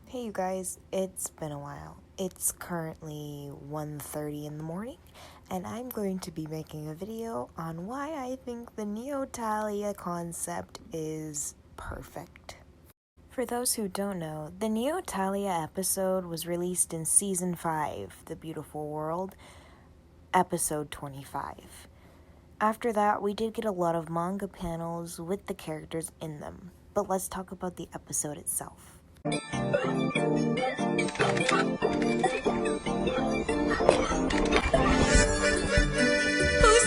Hey you guys, it's been a while. It's currently 1:30 in the morning, and I'm going to be making a video on why I think the Nyotalia concept is perfect. For those who don't know, the Nyotalia episode was released in Season 5, The Beautiful World, Episode 25. After that, we did get a lot of manga panels with the characters in them, but let's talk about the episode itself. Who's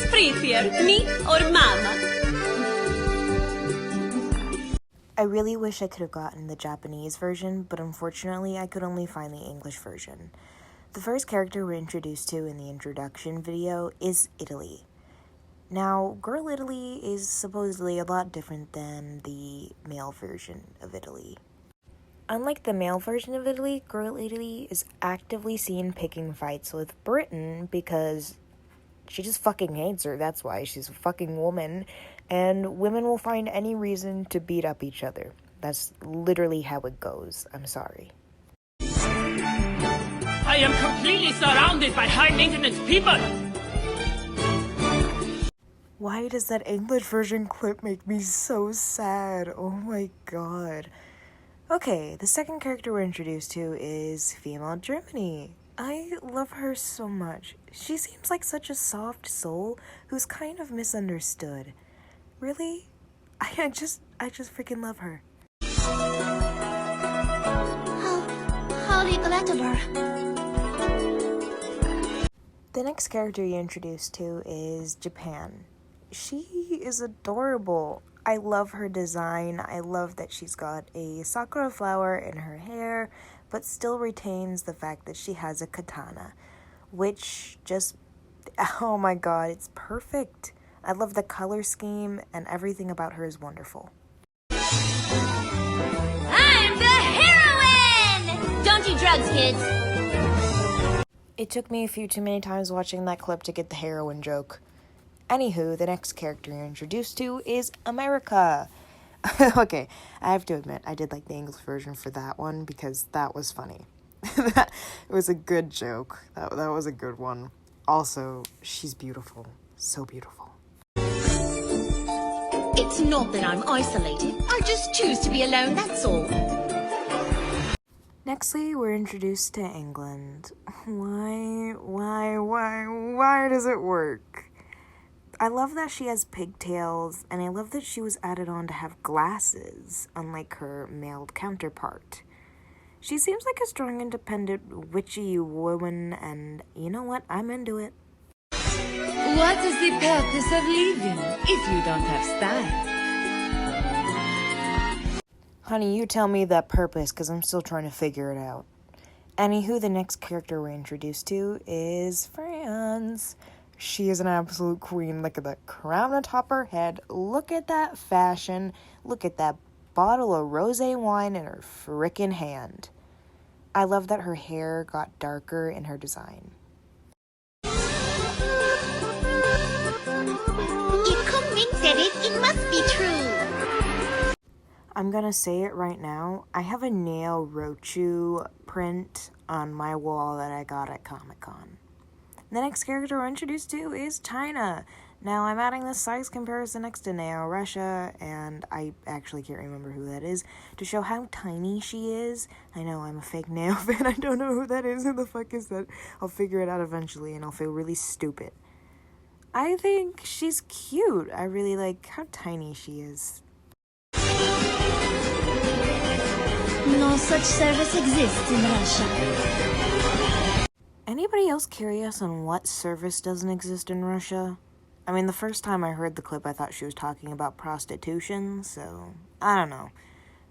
prettier, me or Mama? I really wish I could have gotten the Japanese version, but unfortunately I could only find the English version. The first character we're introduced to in the introduction video is Italy. Now, Girl Italy is supposedly a lot different than the male version of Italy. Unlike the male version of Italy, Girl Italy is actively seen picking fights with Britain because she just fucking hates her. That's why. She's a fucking woman, and women will find any reason to beat up each other. That's literally how it goes. I'm sorry. I am completely surrounded by high-maintenance people! Why does that English version clip make me so sad? Oh my god. Okay, the second character we're introduced to is female Germany. I love her so much. She seems like such a soft soul who's kind of misunderstood. Really? I just freaking love her. How regrettable. The next character you're introduced to is Japan. She is adorable. I love her design. I love that she's got a sakura flower in her hair, but still retains the fact that she has a katana, which just, oh my god, it's perfect. I love the color scheme, and everything about her is wonderful. I'm the heroine! Don't do drugs, kids. It took me a few too many times watching that clip to get the heroine joke. Anywho, the next character you're introduced to is America. Okay, I have to admit, I did like the English version for that one because that was funny. It was a good joke. That was a good one. Also, she's beautiful. So beautiful. It's not that I'm isolated. I just choose to be alone, that's all. Nextly, we're introduced to England. Why does it work? I love that she has pigtails, and I love that she was added on to have glasses, unlike her male counterpart. She seems like a strong, independent, witchy woman, and you know what? I'm into it. What is the purpose of living if you don't have style? Honey, you tell me that purpose, because I'm still trying to figure it out. Anywho, the next character we're introduced to is France. She is an absolute queen. Look at that crown atop her head. Look at that fashion. Look at that bottle of rosé wine in her frickin' hand. I love that her hair got darker in her design. If Kung said it, it must be true. I'm gonna say it right now. I have a Neo Rochu print on my wall that I got at Comic-Con. The next character we're introduced to is China. Now, I'm adding this size comparison next to Neo Russia, and I actually can't remember who that is, to show how tiny she is. I know, I'm a fake Neo fan. I don't know who that is. Who the fuck is that? I'll figure it out eventually, and I'll feel really stupid. I think she's cute. I really like how tiny she is. No such service exists in Russia. Anybody else curious on what service doesn't exist in Russia? I mean, the first time I heard the clip, I thought she was talking about prostitution, so I don't know.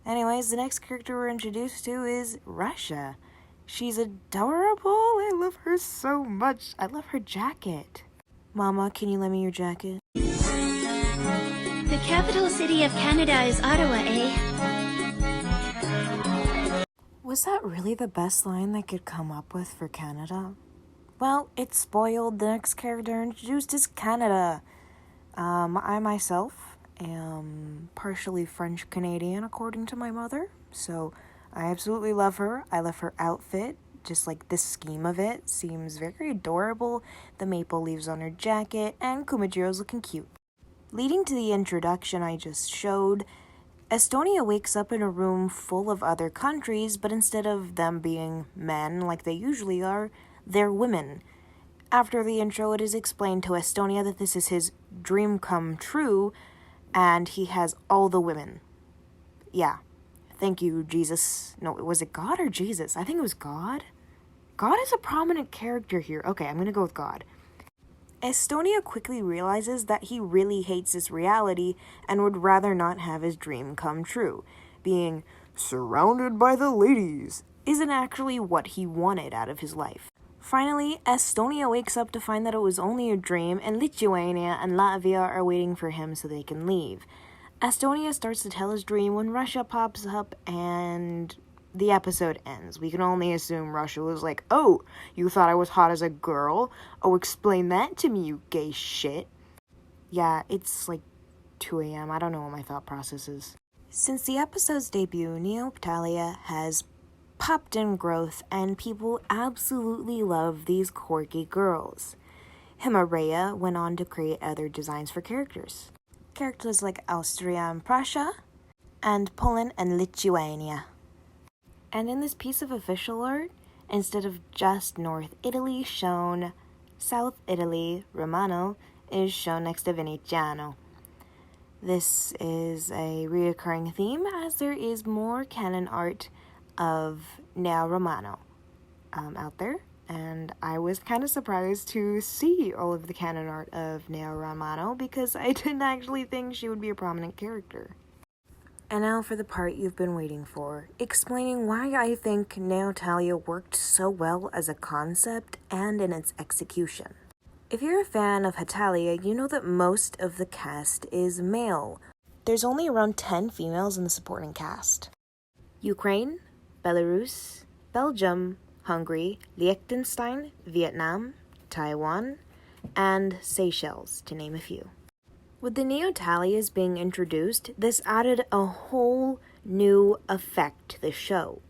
Anyways, the next character we're introduced to is Russia. She's adorable. I love her so much. I love her jacket. Mama, can you lend me your jacket? The capital city of Canada is Ottawa, eh? Was that really the best line they could come up with for Canada? Well, it's spoiled. The next character introduced is Canada. I myself am partially French-Canadian, according to my mother, so I absolutely love her. I love her outfit. Just like the scheme of it seems very adorable. The maple leaves on her jacket, and Kumajiro's looking cute. Leading to the introduction I just showed, Estonia wakes up in a room full of other countries, but instead of them being men like they usually are, they're women. After the intro, it is explained to Estonia that this is his dream come true, and he has all the women. Yeah. Thank you, Jesus. No, was it God or Jesus? I think it was God. God is a prominent character here. Okay, I'm gonna go with God. Estonia quickly realizes that he really hates this reality and would rather not have his dream come true. Being surrounded by the ladies isn't actually what he wanted out of his life. Finally, Estonia wakes up to find that it was only a dream, and Lithuania and Latvia are waiting for him so they can leave. Estonia starts to tell his dream when Russia pops up, and the episode ends. We can only assume Russia was like, "Oh, you thought I was hot as a girl? Oh, explain that to me, you gay shit." Yeah, it's like 2 a.m. I don't know what my thought process is. Since the episode's debut, Nyotalia has popped in growth, and people absolutely love these quirky girls. Hima went on to create other designs for characters. Characters like Austria and Prussia, and Poland and Lithuania. And in this piece of official art, instead of just North Italy shown, South Italy, Romano, is shown next to Venetiano. This is a reoccurring theme, as there is more canon art of Neo-Romano out there, and I was kind of surprised to see all of the canon art of Neo-Romano because I didn't actually think she would be a prominent character. And now for the part you've been waiting for, explaining why I think Nyotalia worked so well as a concept and in its execution. If you're a fan of Hetalia, you know that most of the cast is male. There's only around 10 females in the supporting cast. Ukraine, Belarus, Belgium, Hungary, Liechtenstein, Vietnam, Taiwan, and Seychelles, to name a few. With the Neotalias being introduced, this added a whole new effect to the show.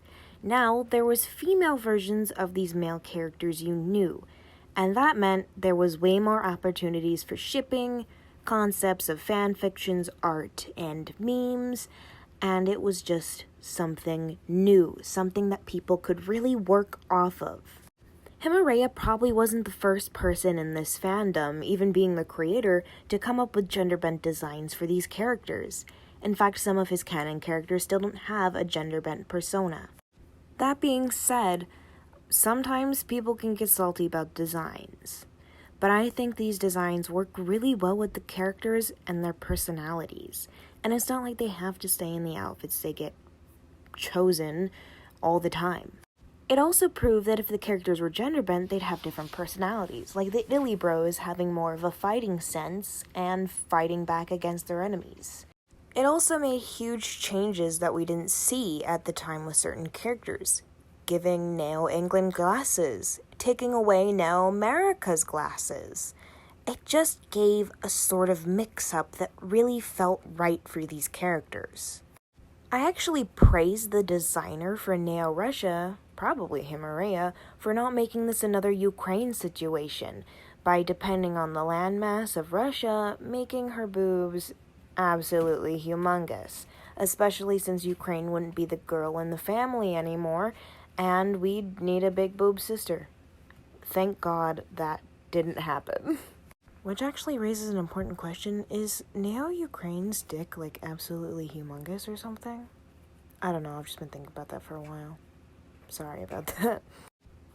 Now, there was female versions of these male characters you knew, and that meant there was way more opportunities for shipping, concepts of fan fictions, art, and memes, and it was just something new, something that people could really work off of. Hima probably wasn't the first person in this fandom, even being the creator, to come up with gender-bent designs for these characters. In fact, some of his canon characters still don't have a gender-bent persona. That being said, sometimes people can get salty about designs, but I think these designs work really well with the characters and their personalities, and it's not like they have to stay in the outfits they get chosen all the time. It also proved that if the characters were gender-bent, they'd have different personalities, like the Italy Bros having more of a fighting sense and fighting back against their enemies. It also made huge changes that we didn't see at the time with certain characters, giving Neo England glasses, taking away Neo America's glasses. It just gave a sort of mix-up that really felt right for these characters. I actually praised the designer for Neo Russia, probably Hima, for not making this another Ukraine situation, by depending on the landmass of Russia, making her boobs absolutely humongous, especially since Ukraine wouldn't be the girl in the family anymore, and we'd need a big boob sister. Thank God that didn't happen. Which actually raises an important question. Is Neo-Ukraine's dick, like, absolutely humongous or something? I don't know, I've just been thinking about that for a while. Sorry about that.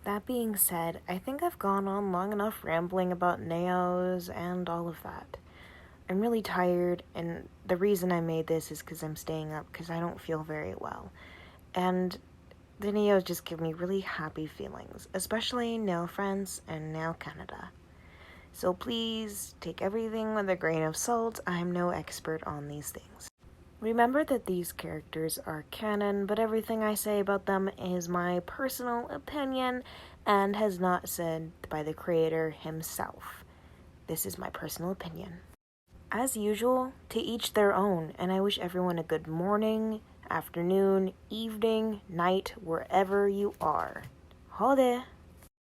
That being said, I think I've gone on long enough rambling about Neos and all of that. I'm really tired, and the reason I made this is because I'm staying up because I don't feel very well. And the Neos just give me really happy feelings, especially Neo France and Neo Canada. So please take everything with a grain of salt. I'm no expert on these things. Remember that these characters are canon, but everything I say about them is my personal opinion and has not said by the creator himself. This is my personal opinion. As usual, to each their own, and I wish everyone a good morning, afternoon, evening, night, wherever you are. Ha det!